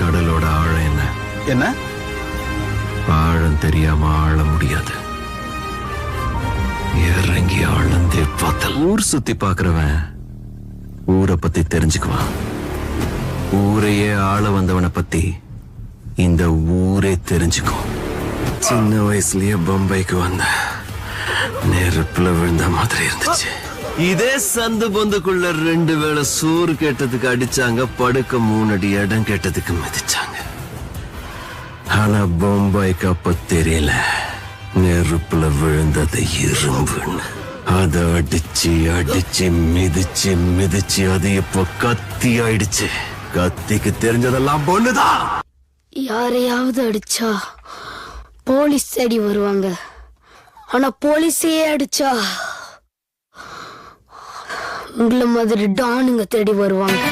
கடலோட ஆழம் என்ன? என்ன ஆழம் தெரியாம ஆழ முடியாது. இறங்கி ஆழ்ந்தே பார்த்தல். ஊர் சுத்தி பாக்குறவன் ஊரை பத்தி தெரிஞ்சுக்குவான். ஊரையே ஆள வந்தவனை பத்தி இந்த ஊரே தெரிஞ்சுக்கும். சின்ன வயசுலயே பம்பைக்கு வந்த நெருப்புல விழுந்த மாதிரி இருந்துச்சு. இதே சந்து பொந்துக்குள்ள 2 வேளை சோறு கேட்டதுக்கு அடிச்சாங்க, படுக்க 3 அடி இடம் கேட்டதுக்கு மிதிச்சாங்க. ஆனா பம்பாய்க்கு அப்ப தெரியல நெருப்புல விழுந்தது இரும்புன்னு. அத அடிச்சு அடிச்சு மிதிச்சு மிதிச்சு அது இப்ப கத்தி ஆயிடுச்சு. கத்திக்கு தெரிஞ்சதெல்லாம் பொண்ணுதான். யாரையாவது அடிச்சா போலீஸ் தேடி வருவாங்க. ஆனா போலீஸையே அடிச்சா உங்களை மாதிரி டானுங்க தேடி வருவாங்க.